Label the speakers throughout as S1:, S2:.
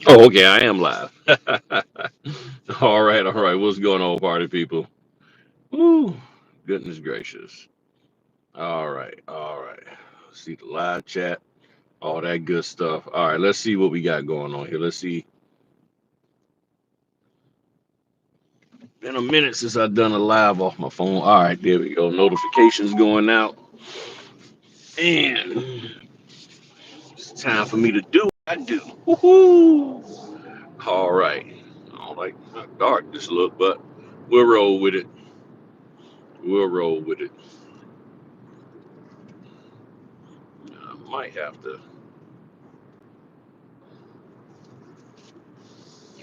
S1: Oh, okay, I am live. All right, all right. What's going on, party people? Ooh, goodness gracious. All right, all right. See the live chat, all that good stuff. All right, let's see what we got going on here. Let's see. Been a minute since I've done a live off my phone. All right, there we go. Notifications going out, and it's time for me to do what I do. Woohoo! All right. I don't like how dark this look, but we'll roll with it. We'll roll with it. I might have to.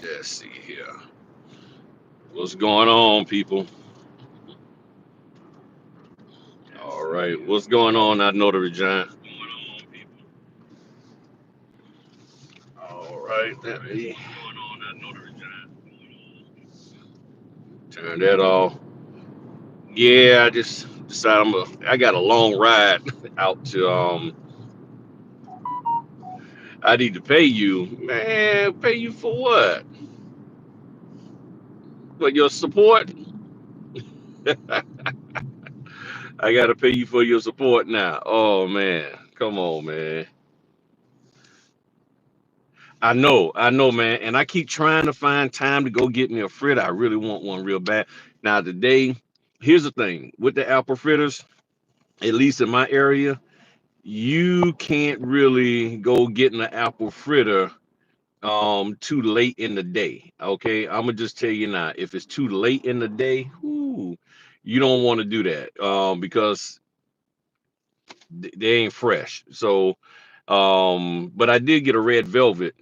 S1: Let's see here. What's going on, people? All right. What's going on out Notary Journal? All right. Let me turn that off. Yeah, I just decided I got a long ride out to I need to pay you. Man, pay you for what? For your support? I gotta pay you for your support now. Oh man. Come on, man. I know, man. And I keep trying to find time to go get me a fritter. I really want one real bad. Now, today, here's the thing with the apple fritters, at least in my area, you can't really go getting an apple fritter too late in the day. Okay. I'm gonna just tell you now, if it's too late in the day, whoo, you don't want to do that. Because they ain't fresh. So but I did get a red velvet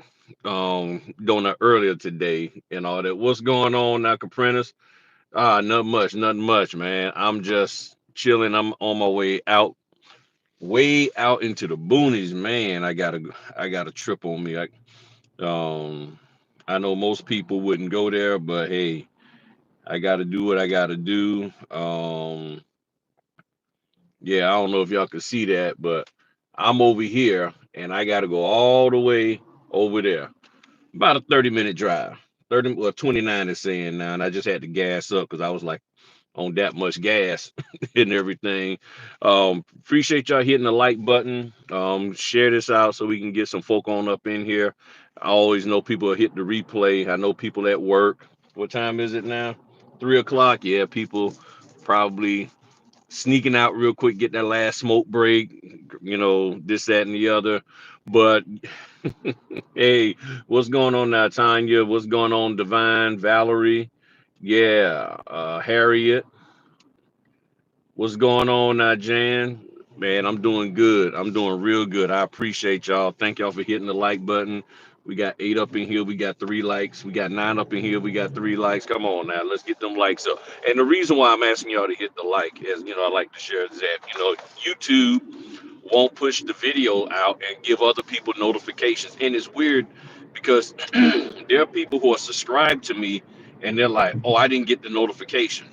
S1: donut earlier today and all that. What's going on now, Caprinas? Nothing much, man. I'm just chilling. I'm on my way out into the boonies, man. I got a trip on me. Um I know most people wouldn't go there, but hey, I gotta do what I gotta do. Yeah, I don't know if y'all can see that, but I'm over here and I got to go all the way over there. About a 30-minute drive. 30, well, 29 is saying now, and I just had to gas up because I was like on that much gas and everything. Appreciate y'all hitting the like button. Share this out so we can get some folk on up in here. I always know people will hit the replay. I know people at work. What time is it now? 3 o'clock. Yeah, people probably sneaking out real quick, get that last smoke break, this, that, and the other. But hey, what's going on now, Tanya? What's going on, Divine, Valerie? Yeah, Harriet. What's going on now, Jan? Man, I'm doing good. I'm doing real good. I appreciate y'all. Thank y'all for hitting the like button. We got 8 up in here. We got 3 likes. We got 9 up in here. We got 3 likes. Come on now. Let's get them likes up. And the reason why I'm asking y'all to hit the like is, I like to share is that, YouTube won't push the video out and give other people notifications. And it's weird because there are people who are subscribed to me and they're like, oh, I didn't get the notification.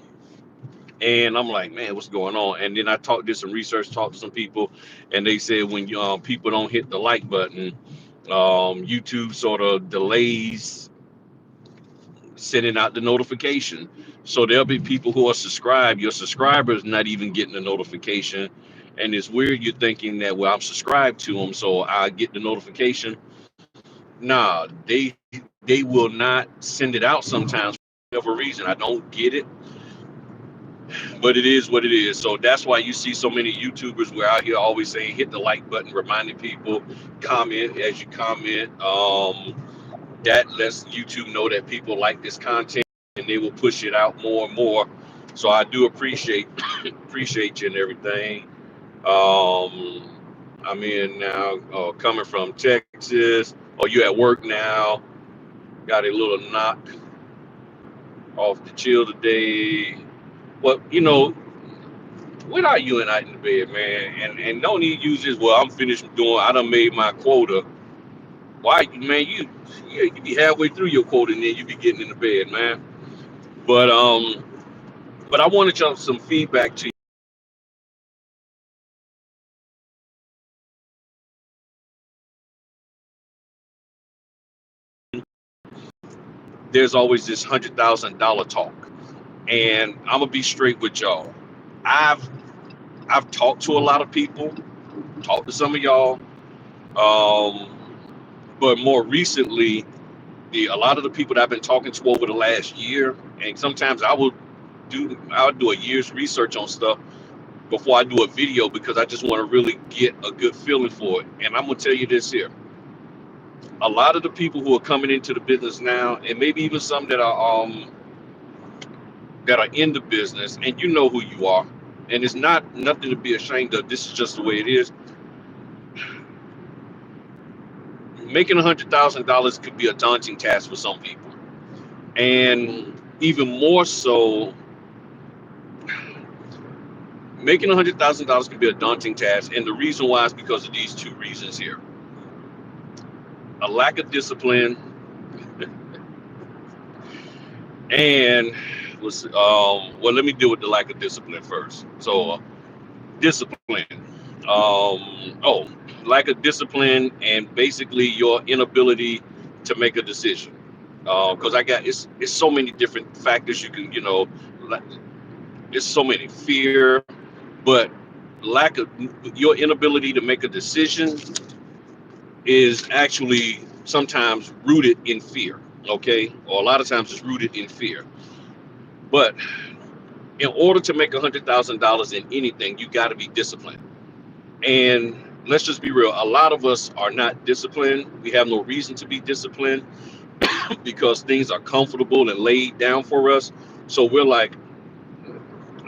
S1: And I'm like, man, what's going on? And then I did some research, talked to some people, and they said when people don't hit the like button, YouTube sort of delays sending out the notification. So there'll be people who are subscribed. Your subscribers not even getting the notification, and it's weird. You're thinking that well, I'm subscribed to them, so I get the notification. Nah, they will not send it out sometimes for whatever reason. I don't get it, but it is what it is. So that's why you see so many YouTubers were out here always saying hit the like button, reminding people, comment as you comment. That lets YouTube know that people like this content and they will push it out more and more. So I do appreciate you and everything. Um, I'm in now, coming from Texas. Oh, you at work now? Got a little knock off the chill today. Well, when are you and I in the bed, man? And no need use this. Well, I'm finished doing. I done made my quota. Why, man? You be halfway through your quota and then you be getting in the bed, man. But but I wanted y'all some feedback to there's always this $100,000 talk. And I'm gonna be straight with y'all. I've I've talked to a lot of people, talked to some of y'all, um, but more recently, a lot of the people that I've been talking to over the last year, and sometimes I'll do a year's research on stuff before I do a video because I just want to really get a good feeling for it. And I'm gonna tell you this here: a lot of the people who are coming into the business now, and maybe even some that are in the business, and you know who you are, and it's not nothing to be ashamed of. This is just the way it is. Making $100,000 could be a daunting task for some people, and even more so, making $100,000 can be a daunting task. And the reason why is because of these two reasons here: a lack of discipline, and well, let me deal with the lack of discipline first. So, discipline. Lack of discipline, and basically your inability to make a decision. Because it's so many different factors you can, like, it's so many fear, but lack of your inability to make a decision is actually sometimes rooted in fear. Okay, or a lot of times it's rooted in fear. But in order to make $100,000 in anything, you got to be disciplined. And let's just be real, a lot of us are not disciplined. We have no reason to be disciplined because things are comfortable and laid down for us. So we're like,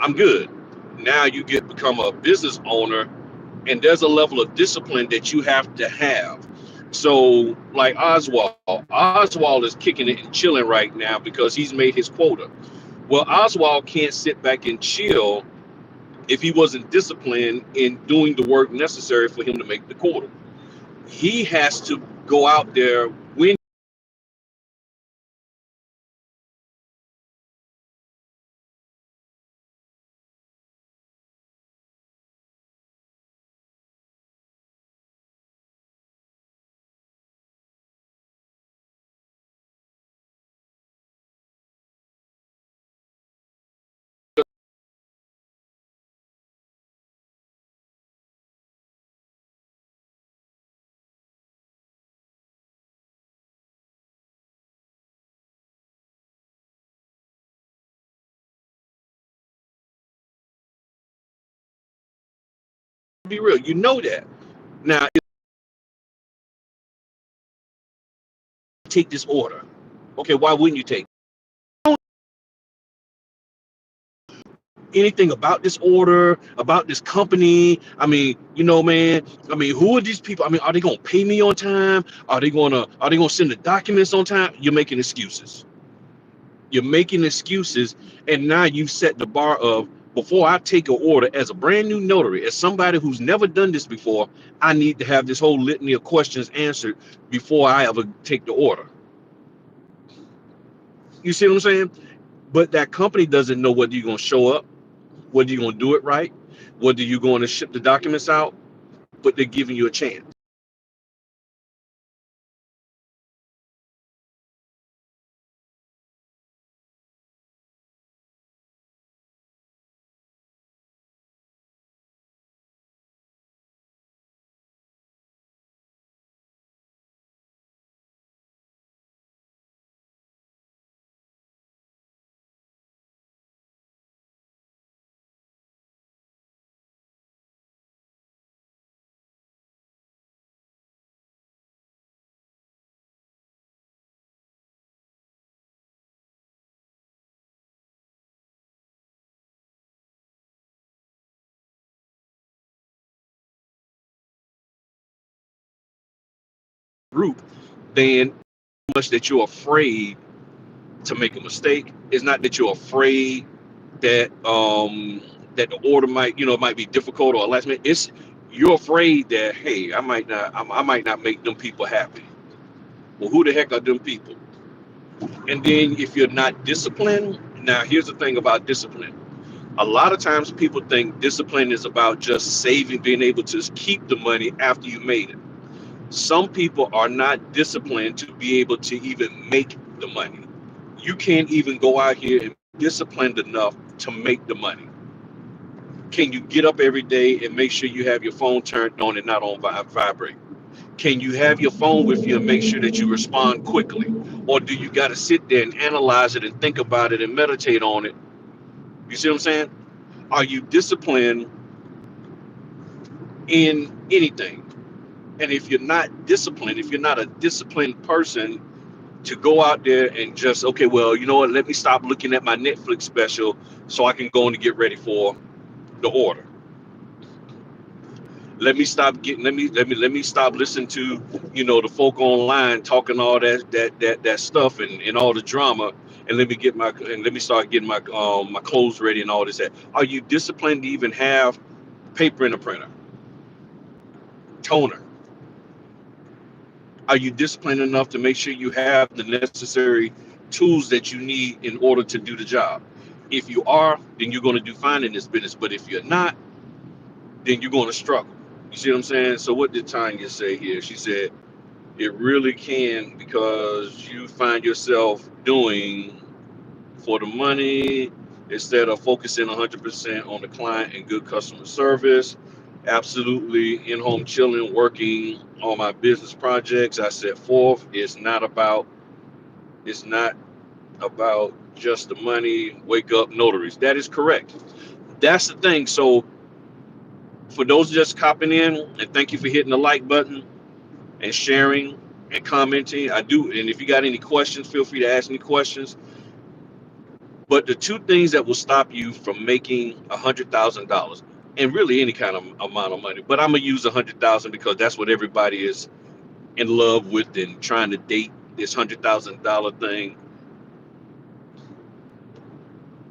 S1: I'm good. Now you become a business owner, and there's a level of discipline that you have to have. So like Oswald is kicking it and chilling right now because he's made his quota. Well, Oswald can't sit back and chill if he wasn't disciplined in doing the work necessary for him to make the quota. He has to go out there when be real. You know that. Now, take this order. Okay, why wouldn't you take anything about this order, about this company? I mean, man. I mean, who are these people? I mean, are they gonna pay me on time? Are they gonna send the documents on time? You're making excuses. You're making excuses, and now you've set the bar of, before I take an order as a brand new notary, as somebody who's never done this before, I need to have this whole litany of questions answered before I ever take the order. You see what I'm saying? But that company doesn't know whether you're gonna show up, whether you're gonna do it right, whether you're going to ship the documents out, but they're giving you a chance. Group, then much that you're afraid to make a mistake. It's not that you're afraid that the order might be difficult or last minute. It's you're afraid that, hey, I might not make them people happy. Well, who the heck are them people? And then if you're not disciplined, now here's the thing about discipline. A lot of times people think discipline is about just saving, being able to keep the money after you made it. Some people are not disciplined to be able to even make the money. You can't even go out here and be disciplined enough to make the money. Can you get up every day and make sure you have your phone turned on and not on vibrate? Can you have your phone with you and make sure that you respond quickly? Or do you got to sit there and analyze it and think about it and meditate on it? You see what I'm saying? Are you disciplined in anything? And if you're not disciplined, if you're not a disciplined person to go out there and just, okay, well, you know what, let me stop looking at my Netflix special so I can go in and get ready for the order. Let me stop listening to, the folk online talking all that stuff and all the drama, and let me start getting my clothes ready and all this. That Are you disciplined to even have paper in a printer, toner? Are you disciplined enough to make sure you have the necessary tools that you need in order to do the job? If you are, then you're going to do fine in this business. But if you're not, then you're going to struggle. You see what I'm saying? So what did Tanya say here? She said, it really can, because you find yourself doing for the money instead of focusing 100% on the client and good customer service. Absolutely, in home chilling, working on my business projects I set forth. It's not about just the money. Wake up, notaries. That is correct. That's the thing. So for those just copping in, and thank you for hitting the like button and sharing and commenting. I do, and if you got any questions, feel free to ask me questions. But the two things that will stop you from making $100,000, and really any kind of amount of money, but I'm gonna use 100,000 because that's what everybody is in love with and trying to date, this $100,000 thing.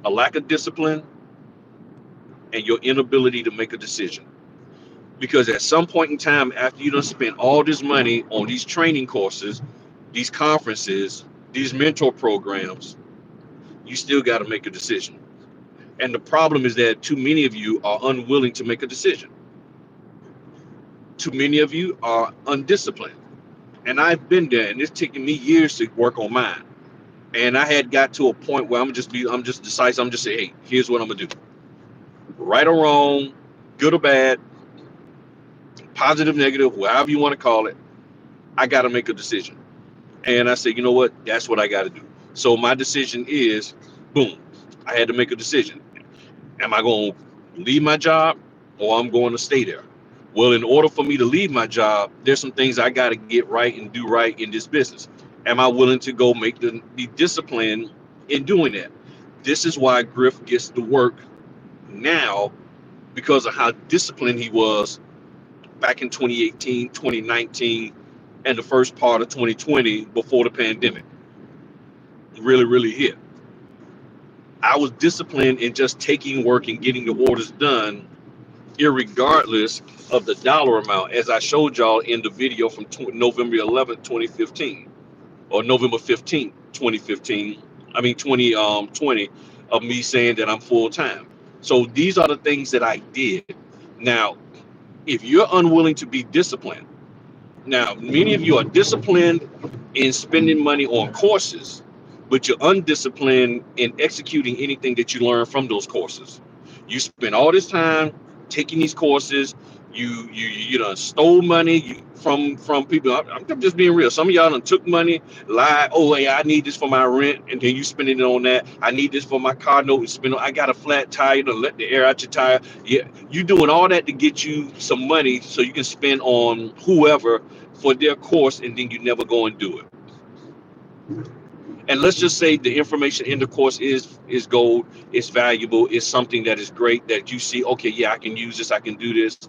S1: A lack of discipline and your inability to make a decision. Because at some point in time, after you done spent all this money on these training courses, these conferences, these mentor programs, you still got to make a decision. And the problem is that too many of you are unwilling to make a decision. Too many of you are undisciplined. And I've been there, and it's taken me years to work on mine. And I had got to a point where I'm just decisive. I'm just saying, hey, here's what I'm gonna do. Right or wrong, good or bad, positive, negative, whatever you want to call it, I gotta make a decision. And I said, you know what? That's what I gotta do. So my decision is, boom, I had to make a decision. Am I going to leave my job, or I'm going to stay there? Well, in order for me to leave my job, there's some things I got to get right and do right in this business. Am I willing to go be disciplined in doing that? This is why Griff gets to work now, because of how disciplined he was back in 2018, 2019, and the first part of 2020 before the pandemic really, really hit. I was disciplined in just taking work and getting the orders done, irregardless of the dollar amount, as I showed y'all in the video from November 11th, 2015, or November 15th, 2015. I mean 2020, of me saying that I'm full time. So these are the things that I did. Now, if you're unwilling to be disciplined, now many of you are disciplined in spending money on courses, but you're undisciplined in executing anything that you learn from those courses. You spend all this time taking these courses. You done stole money from people. I'm just being real. Some of y'all done took money, lied. Oh, hey, I need this for my rent, and then you spending it on that. I need this for my car note. I got a flat tire to let the air out your tire. Yeah, you doing all that to get you some money so you can spend on whoever for their course, and then you never go and do it. And let's just say the information in the course is gold, it's valuable, it's something that is great that you see, okay, yeah, I can use this, I can do this,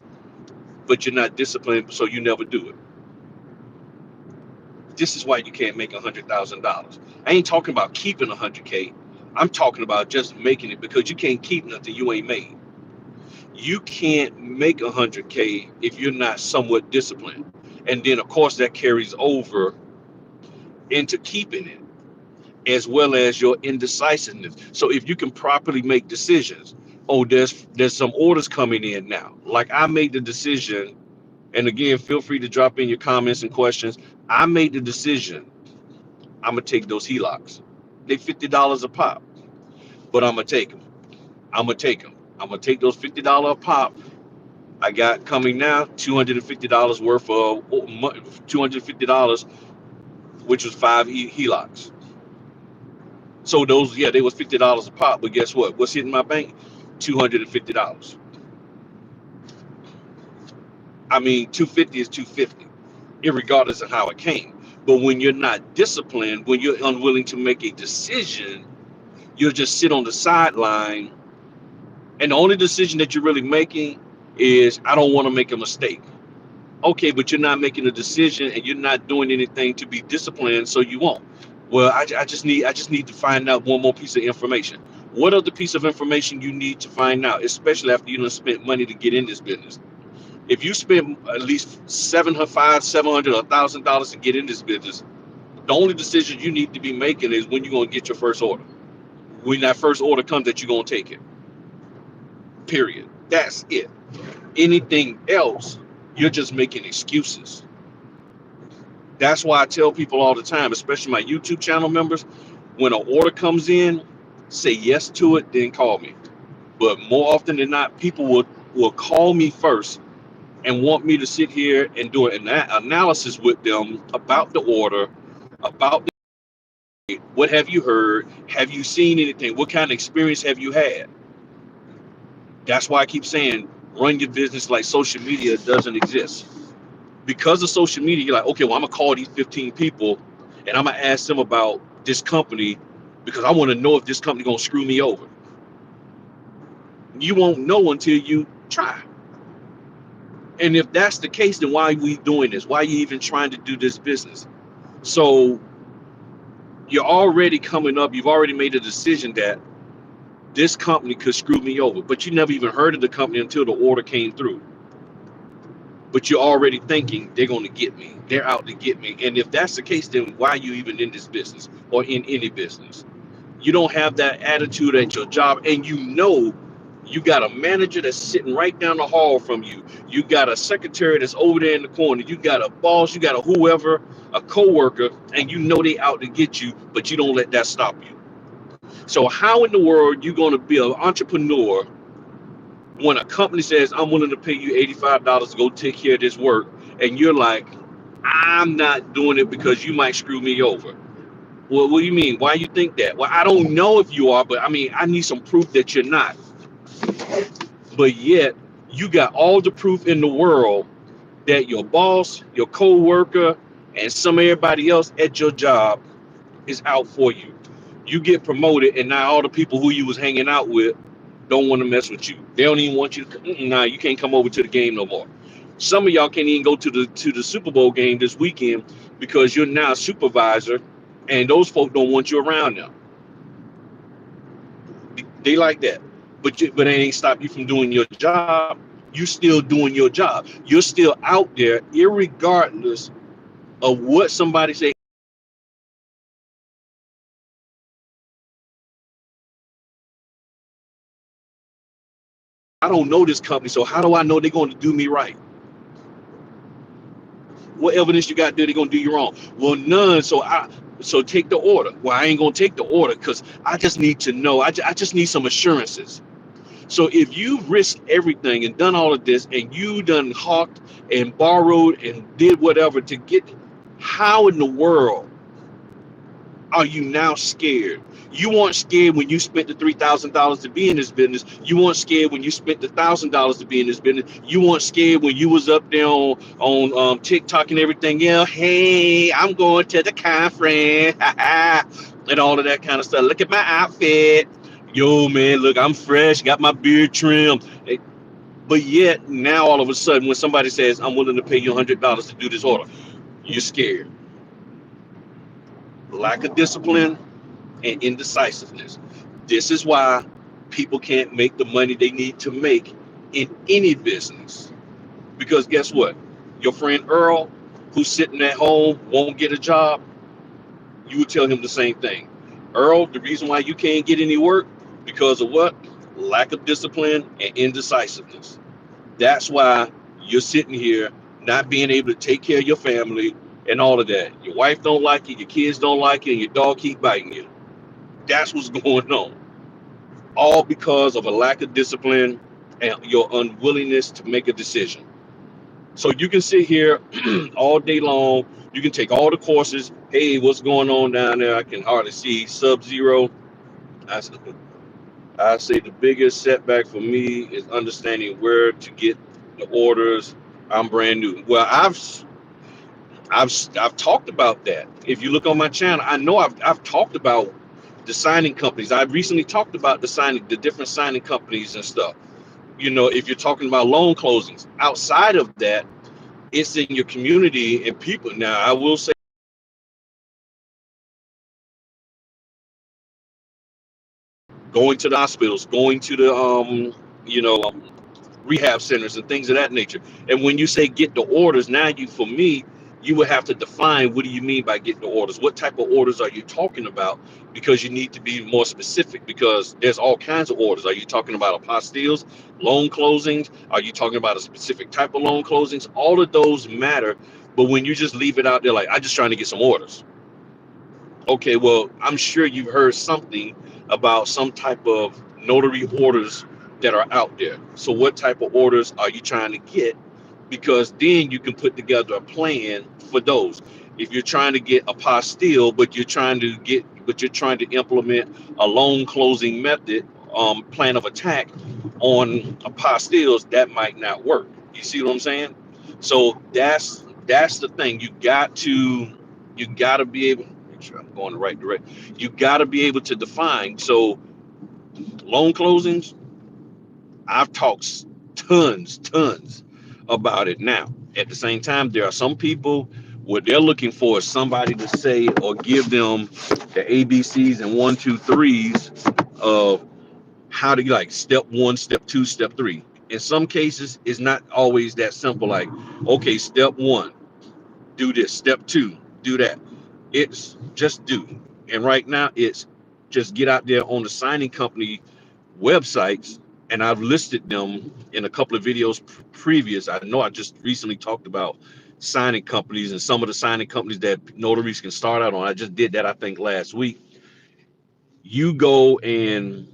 S1: but you're not disciplined, so you never do it. This is why you can't make $100,000. I ain't talking about keeping 100K. I'm talking about just making it, because you can't keep nothing you ain't made. You can't make 100K if you're not somewhat disciplined. And then, of course, that carries over into keeping it, as well as your indecisiveness. So if you can properly make decisions, oh, there's some orders coming in now. Like I made the decision, and again, feel free to drop in your comments and questions. I made the decision, I'm gonna take those HELOCs. They $50 a pop, but I'm gonna take them. I'm gonna take them. I'm gonna take those $50 a pop. I got coming now $250 worth of $250, which was five HELOCs. So those, yeah, they was $50 a pop. But guess what? What's hitting my bank? $250. I mean, 250 is 250, irregardless of how it came. But when you're not disciplined, when you're unwilling to make a decision, you'll just sit on the sideline. And the only decision that you're really making is, I don't want to make a mistake. Okay, but you're not making a decision and you're not doing anything to be disciplined, so you won't. Well, I just need to find out one more piece of information. What other piece of information you need to find out, especially after you done spent money to get in this business? If you spend at least 700 or $1,000 to get in this business, the only decision you need to be making is when you're gonna get your first order. When that first order comes, that you're gonna take it. Period. That's it. Anything else, you're just making excuses. That's why I tell people all the time, especially my YouTube channel members, when an order comes in, say yes to it, then call me. But more often than not, people will call me first and want me to sit here and do an analysis with them about the order, about what have you heard, have you seen anything, what kind of experience have you had. That's why I keep saying run your business like social media doesn't exist. Because of social media, you're like, okay, well, I'm gonna call these 15 people and I'm gonna ask them about this company because I want to know if this company gonna screw me over. You won't know until you try. And if that's the case, then why are we doing this? Why are you even trying to do this business? So you're already coming up, you've already made a decision that this company could screw me over, but you never even heard of the company until the order came through. But you're already thinking they're going to get me, they're out to get me. And if that's the case, then why are you even in this business or in any business? You don't have that attitude at your job, and you got a manager that's sitting right down the hall from you. You got a secretary that's over there in the corner. You got a boss, you got a whoever, a coworker, and you know they out to get you, but you don't let that stop you. So how in the world you going to be an entrepreneur when a company says, I'm willing to pay you $85 to go take care of this work, and you're like, I'm not doing it because you might screw me over? Well, what do you mean? Why you think that? Well, I don't know if you are, but I mean, I need some proof that you're not. But yet, you got all the proof in the world that your boss, your co-worker, and some everybody else at your job is out for you. You get promoted, and now all the people who you was hanging out with don't want to mess with you. They don't even want you to. Nah, you can't come over to the game no more. Some of y'all can't even go to the Super Bowl game this weekend because you're now a supervisor, and those folks don't want you around them. They like that, but they ain't stop you from doing your job. You still doing your job. You're still out there, irregardless of what somebody say. I don't know this company, so how do I know they're going to do me right? What evidence you got there they're gonna do you wrong? Well, none. So take the order. Well, I ain't gonna take the order because I just need to know. I just need some assurances. So if you risk everything and done all of this and you done hawked and borrowed and did whatever to get, how in the world are you now scared? You weren't scared when you spent the $3,000 to be in this business. You weren't scared when you spent the $1,000 to be in this business. You weren't scared when you was up there on TikTok and everything else. Hey, I'm going to the conference and all of that kind of stuff. Look at my outfit. Yo, man, look, I'm fresh. Got my beard trimmed. But yet now all of a sudden, when somebody says, I'm willing to pay you $100 to do this order, you're scared. Lack of discipline and indecisiveness. This is why people can't make the money they need to make in any business. Because guess what? Your friend Earl, who's sitting at home, won't get a job, you would tell him the same thing. Earl, the reason why you can't get any work, because of what? Lack of discipline and indecisiveness. That's why you're sitting here not being able to take care of your family and all of that. Your wife don't like you, your kids don't like you, and your dog keep biting you. That's what's going on. All because of a lack of discipline and your unwillingness to make a decision. So you can sit here all day long. You can take all the courses. Hey, what's going on down there? I can hardly see. Sub-zero. I, I say the biggest setback for me is understanding where to get the orders. I'm brand new. Well, I've talked about that. If you look on my channel, I know I've talked about the signing companies. I've recently talked about the different signing companies and stuff. You know, if you're talking about loan closings, outside of that, it's in your community and people. Now, I will say, going to the hospitals, going to the you know, rehab centers and things of that nature. And when you say get the orders, now for me, you would have to define, what do you mean by getting the orders? What type of orders are you talking about? Because you need to be more specific, because there's all kinds of orders. Are you talking about apostilles, loan closings? Are you talking about a specific type of loan closings? All of those matter. But when you just leave it out there like, I'm just trying to get some orders. Okay, well, I'm sure you've heard something about some type of notary orders that are out there. So what type of orders are you trying to get? Because then you can put together a plan for those. If you're trying to get apostille, but you're trying to implement a loan closing method, plan of attack on apostilles, that might not work. You see what I'm saying? So that's the thing. You got to be able, make sure I'm going the right direction. You got to be able to define. So loan closings, I've talked tons about it now. At the same time, there are some people, what they're looking for is somebody to say or give them the ABCs and one, two, threes of how to, like, step one, step two, step three. In some cases, it's not always that simple. Like, okay, step one, do this. Step two, do that. It's just do. And right now, it's just get out there on the signing company websites, and I've listed them in a couple of videos previous. I know I just recently talked about signing companies and some of the signing companies that notaries can start out on. I just did that, I think, last week. You go and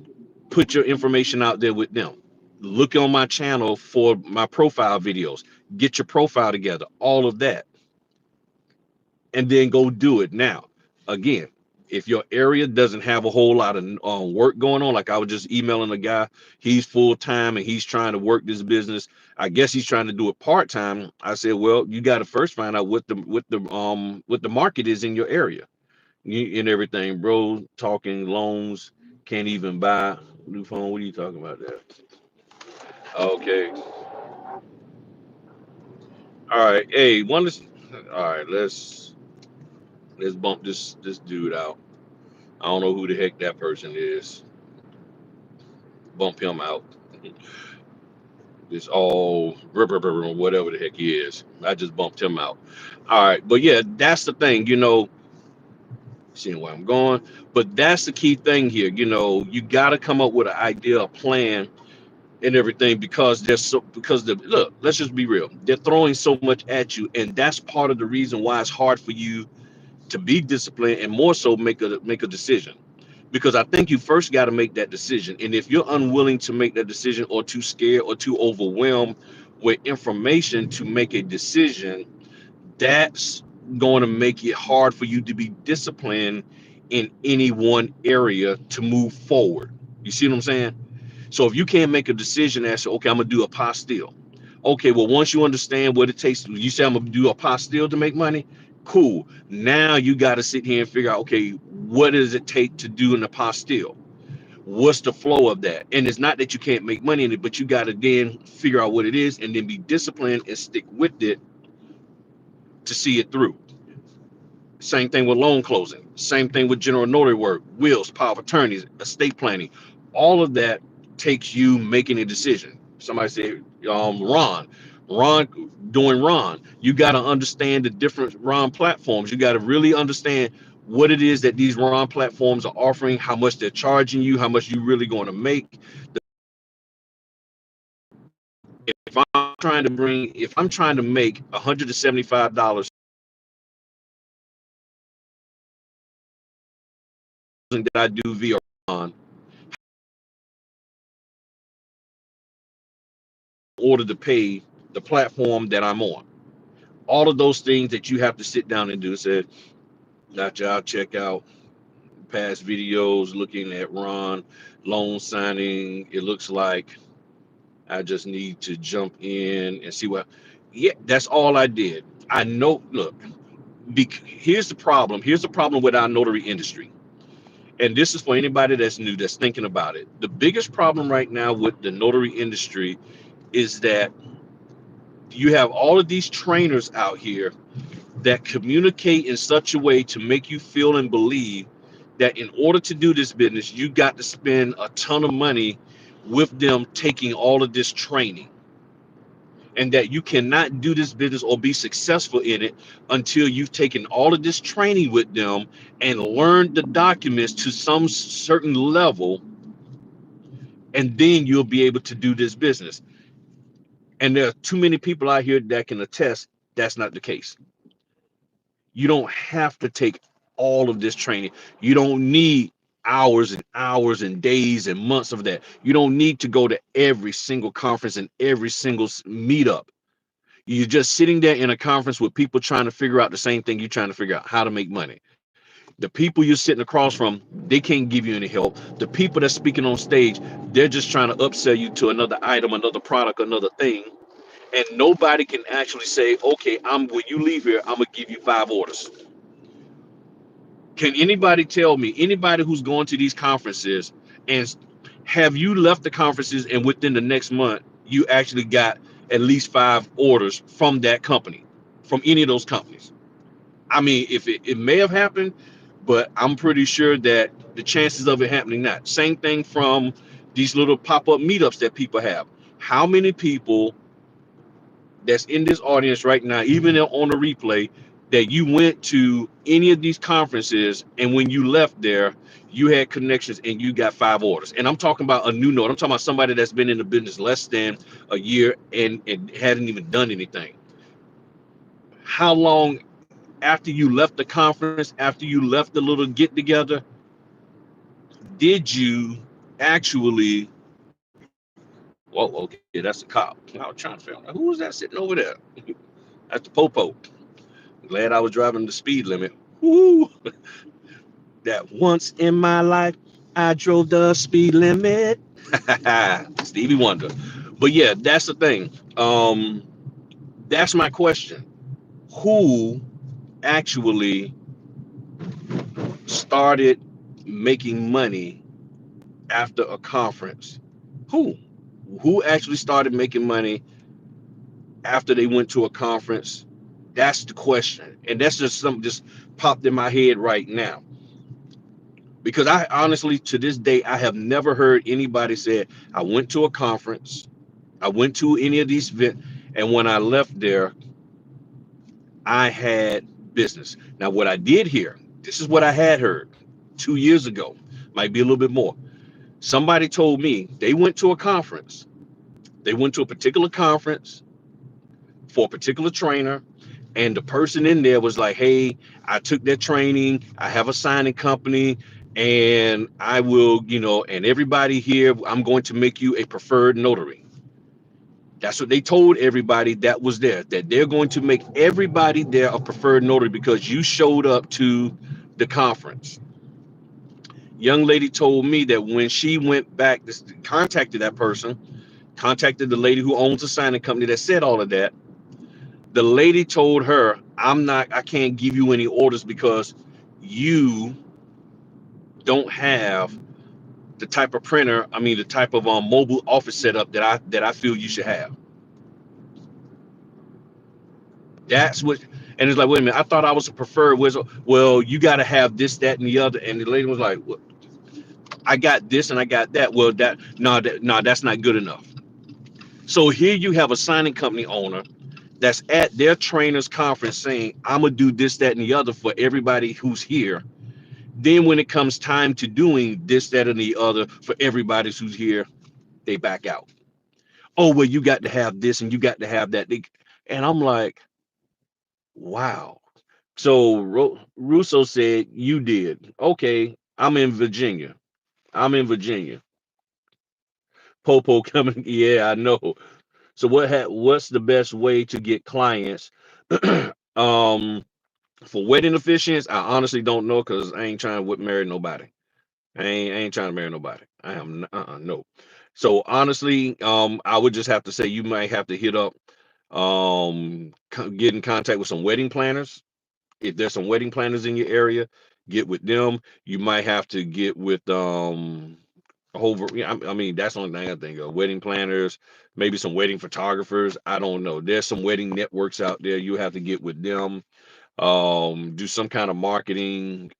S1: put your information out there with them. Look on my channel for my profile videos. Get your profile together, all of that, and then go do it. Now, again, if your area doesn't have a whole lot of work going on, like I was just emailing a guy, he's full time and he's trying to work this business. I guess he's trying to do it part time. I said, well, you got to first find out what the market is in your area, and everything, bro. Talking loans, can't even buy new phone. What are you talking about there? Okay, all right. Hey, all right. Let's bump this dude out. I don't know who the heck that person is. Bump him out. It's all whatever the heck he is. I just bumped him out. All right, but yeah, that's the thing. Seeing where I'm going, but that's the key thing here. You got to come up with an idea, a plan, and everything, because look. Let's just be real. They're throwing so much at you, and that's part of the reason why it's hard for you to be disciplined and more so make a decision. Because I think you first got to make that decision. And if you're unwilling to make that decision, or too scared or too overwhelmed with information to make a decision, that's going to make it hard for you to be disciplined in any one area to move forward. You see what I'm saying? So if you can't make a decision as to, okay, I'm gonna do a apostille. Okay, well, once you understand what it takes, you say I'm gonna do a apostille to make money. Cool. Now you got to sit here and figure out, okay, what does it take to do an apostille? What's the flow of that? And it's not that you can't make money in it, but you got to then figure out what it is and then be disciplined and stick with it to see it through. Same thing with loan closing. Same thing with general notary work, wills, power of attorneys, estate planning. All of that takes you making a decision. Somebody said, Ron doing Ron. You got to understand the different Ron platforms. You got to really understand what it is that these Ron platforms are offering, how much they're charging you, how much you really going to make. If I'm trying to make $175 that I do via Ron in order to pay the platform that I'm on. All of those things that you have to sit down and do. Said, gotcha, I'll check out past videos looking at Ron loan signing. It looks like I just need to jump in and see what. Yeah, that's all I did. I know. Look, here's the problem. Here's the problem with our notary industry. And this is for anybody that's new, that's thinking about it. The biggest problem right now with the notary industry is that you have all of these trainers out here that communicate in such a way to make you feel and believe that in order to do this business, you got to spend a ton of money with them taking all of this training, and that you cannot do this business or be successful in it until you've taken all of this training with them and learned the documents to some certain level, and then you'll be able to do this business. And there are too many people out here that can attest that's not the case. You don't have to take all of this training. You don't need hours and hours and days and months of that. You don't need to go to every single conference and every single meetup. You're just sitting there in a conference with people trying to figure out the same thing you're trying to figure out, how to make money. The people you're sitting across from, they can't give you any help. The people that's speaking on stage, they're just trying to upsell you to another item, another product, another thing. And nobody can actually say, okay, when you leave here, I'm gonna give you 5 orders. Can anybody tell me, anybody who's going to these conferences, and have you left the conferences and within the next month you actually got at least 5 orders from that company, from any of those companies? I mean, if it may have happened, but I'm pretty sure that the chances of it happening not. Same thing from these little pop-up meetups that people have. How many people that's in this audience right now, even on the replay, that you went to any of these conferences and when you left there, you had connections and you got 5 orders? And I'm talking about a new note. I'm talking about somebody that's been in the business less than a year and hadn't even done anything. How long after you left the conference, after you left the little get together, did you actually? Whoa, okay, that's a cop. I was trying to figure out who was that sitting over there. That's the popo. Glad I was driving the speed limit. Woo! That once in my life I drove the speed limit. Stevie Wonder. But yeah, that's the thing. That's my question. Who actually started making money after a conference? Who? Who actually started making money after they went to a conference? That's the question. And that's just something just popped in my head right now. Because I honestly, to this day, I have never heard anybody say, I went to a conference, I went to any of these events, and when I left there, I had business. Now, what I did hear, this is what I had heard 2 years ago, might be a little bit more. Somebody told me they went to a conference. They went to a particular conference for a particular trainer, and the person in there was like, hey, I took that training, I have a signing company, and I will, and everybody here, I'm going to make you a preferred notary. That's what they told everybody that was there, that they're going to make everybody there a preferred notary because you showed up to the conference. Young lady told me that when she went back, contacted that person, contacted the lady who owns a signing company that said all of that. The lady told her, I can't give you any orders because you don't have the type of printer, I mean the type of mobile office setup that I feel you should have. That's what. And it's like, wait a minute, I thought I was a preferred whistle. Well, you got to have this, that, and the other. And the lady was like, well, I got this and I got that. Well, that's not good enough. So here you have a signing company owner that's at their trainers conference saying, I'm gonna do this, that, and the other for everybody who's here. Then when it comes time to doing this, that, and the other for everybody who's here, they back out. Oh, well, you got to have this and you got to have that. And I'm like, wow. So Russo said, you did. Okay. I'm in Virginia. I'm in Virginia. Popo coming. Yeah, I know. So what's the best way to get clients? um, for wedding officiants, I honestly don't know because I ain't trying to marry nobody. I ain't trying to marry nobody. I am no. So honestly, I would just have to say you might have to hit up, get in contact with some wedding planners. If there's some wedding planners in your area, get with them. You might have to get with over. Yeah, I mean that's the only thing I think of. Wedding planners, maybe some wedding photographers. I don't know. There's some wedding networks out there. You have to get with them. Do some kind of marketing.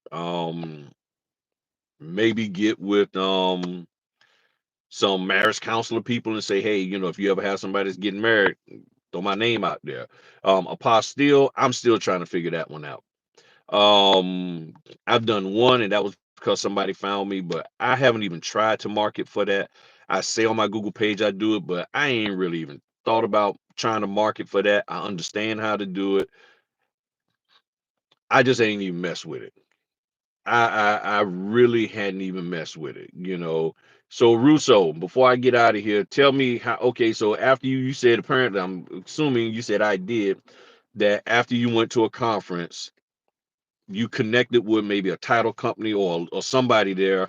S1: Maybe get with some marriage counselor people and say, hey, if you ever have somebody that's getting married, throw my name out there. Apostille, I'm still trying to figure that one out. Um, I've done one, and that was because somebody found me, but I haven't even tried to market for that. I say on my Google page I do it, but I ain't really even thought about trying to market for that. I understand how to do it. I just ain't even mess with it. I really hadn't even messed with it. So Russo, before I get out of here, tell me how. Okay, so after you said apparently, I'm assuming you said I did that after you went to a conference, you connected with maybe a title company or somebody there,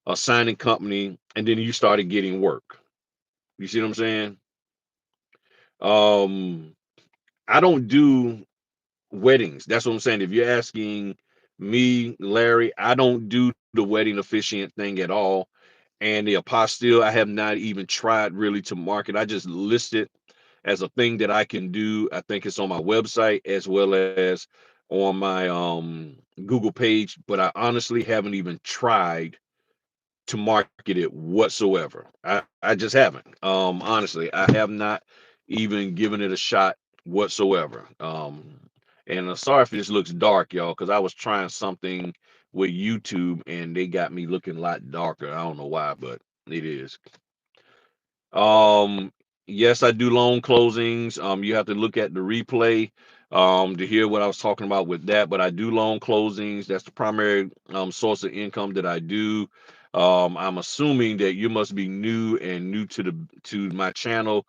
S1: a signing company, and then you started getting work. You see what I'm saying? Um, I don't do weddings. That's what I'm saying. If you're asking me, Larry, I don't do the wedding officiant thing at all. And the apostille, I have not even tried really to market. I just list it as a thing that I can do. I think it's on my website as well as on my Google page, but I honestly haven't even tried to market it whatsoever. I just haven't. Honestly, I have not even given it a shot whatsoever. And sorry if this looks dark, y'all, because I was trying something with YouTube and they got me looking a lot darker. I don't know why, but it is. Um, yes, I do loan closings. You have to look at the replay to hear what I was talking about with that. But I do loan closings. That's the primary source of income that I do. I'm assuming that you must be new and new to my channel.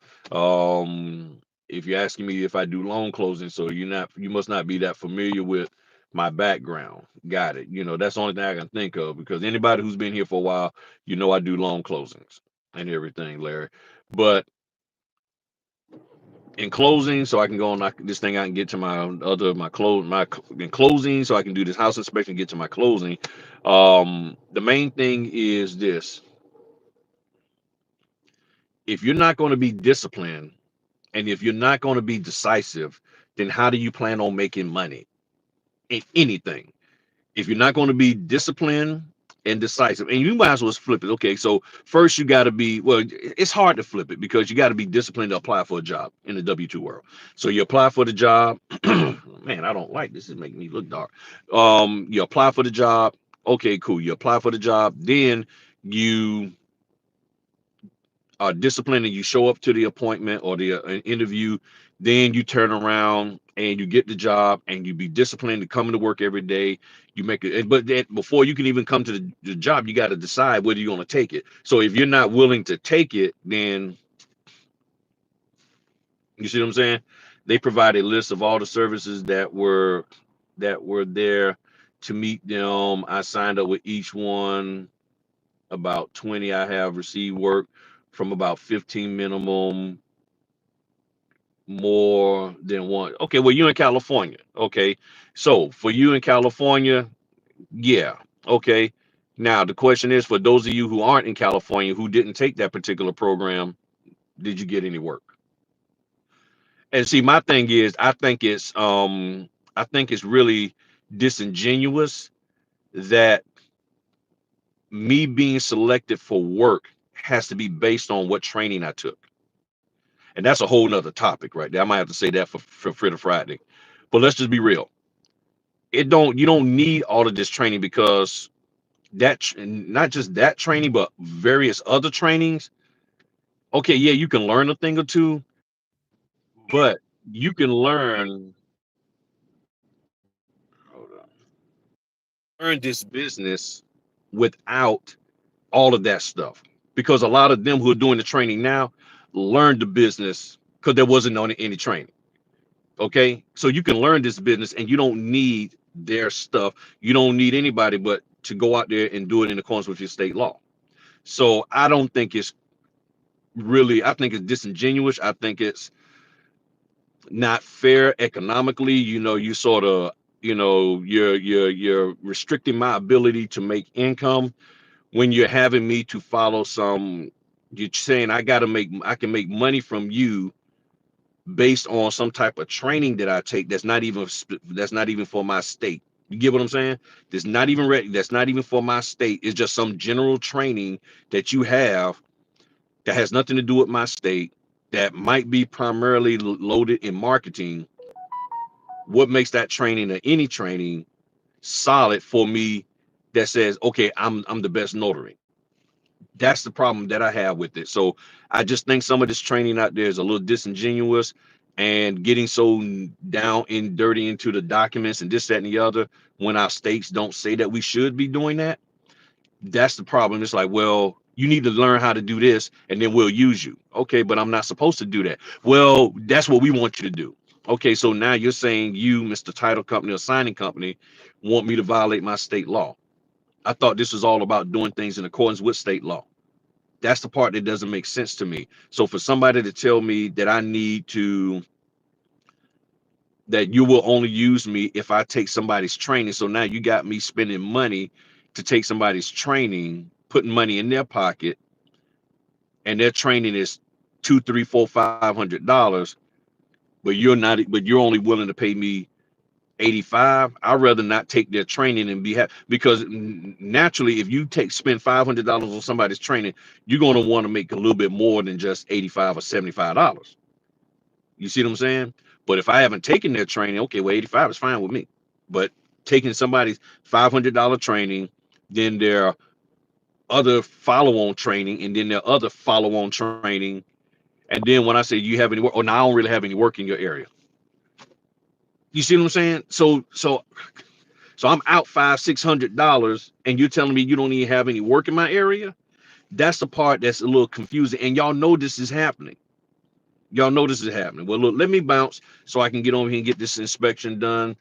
S1: If you're asking me if I do loan closings, so you must not be that familiar with my background. Got it. That's the only thing I can think of because anybody who's been here for a while, I do loan closings and everything, Larry. But in closing, so I can go on this thing, I can get to in closing, so I can do this house inspection, get to my closing. The main thing is this: if you're not going to be disciplined, and if you're not going to be decisive, then how do you plan on making money in anything? If you're not going to be disciplined and decisive, and you might as well flip it. Okay, so first you got to be, well, it's hard to flip it because you got to be disciplined to apply for a job in the W-2 world. So you apply for the job. Man, I don't like this. It's making me look dark. You apply for the job. Okay, cool. You apply for the job. Then you are disciplined and you show up to the appointment or the interview. Then you turn around and you get the job and you be disciplined to come to work every day. You make it, but then before you can even come to the job, you got to decide whether you're going to take it. So if you're not willing to take it, then you see what I'm saying? They provide a list of all the services that were there to meet them. I signed up with each one. About 20 I have received work from about 15 minimum, more than one. Okay, well, you're in California. Okay, so for you in California, yeah. Okay, now the question is for those of you who aren't in California who didn't take that particular program, did you get any work? And see, my thing is, I think it's really disingenuous that me being selected for work has to be based on what training I took. And that's a whole nother topic right there. I might have to say that for Fritter Friday. But let's just be real. You don't need all of this training because not just that training, but various other trainings. Okay, yeah, you can learn a thing or two, but you can learn. Hold on. Learn this business. without all of that stuff, because a lot of them who are doing the training now learned the business because there wasn't any training. Okay, so you can learn this business and you don't need their stuff. You don't need anybody but to go out there and do it in accordance with your state law. So I don't think it's really, I think it's disingenuous. I think it's not fair economically. You sort of, you're restricting my ability to make income when you're having me to follow some. You're saying I can make money from you based on some type of training that I take that's not even for my state. You get what I'm saying? That's not even ready. That's not even for my state. It's just some general training that you have that has nothing to do with my state, that might be primarily loaded in marketing. What makes that training or any training solid for me that says, okay, I'm the best notary? That's the problem that I have with it. So I just think some of this training out there is a little disingenuous and getting so down and dirty into the documents and this, that, and the other, when our states don't say that we should be doing that. That's the problem. It's like, well, you need to learn how to do this and then we'll use you. Okay, but I'm not supposed to do that. Well, that's what we want you to do. Okay, so now you're saying you, Mr. Title Company or Signing Company, want me to violate my state law. I thought this was all about doing things in accordance with state law. That's the part that doesn't make sense to me. So for somebody to tell me that that you will only use me if I take somebody's training. So now you got me spending money to take somebody's training, putting money in their pocket, and their training is two, three, four, $500, but you're only willing to pay me 85. I'd rather not take their training and be happy, because naturally, if you spend $500 on somebody's training, you're going to want to make a little bit more than just 85 or $75. You see what I'm saying? But if I haven't taken their training, okay, well, 85 is fine with me. But taking somebody's $500 training, then their other follow-on training, and then their other follow-on training, and then when I say, you have any work, oh, no, I don't really have any work in your area. You see what I'm saying? So I'm out $500-600, and you're telling me you don't even have any work in my area. That's the part that's a little confusing, and y'all know this is happening. Y'all know this is happening. Well, look, let me bounce so I can get over here and get this inspection done.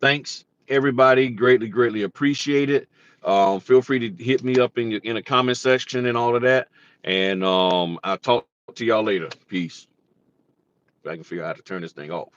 S1: Thanks everybody, greatly appreciate it. Feel free to hit me up in the comment section and all of that, and I'll talk to y'all later. Peace. If I can figure out how to turn this thing off.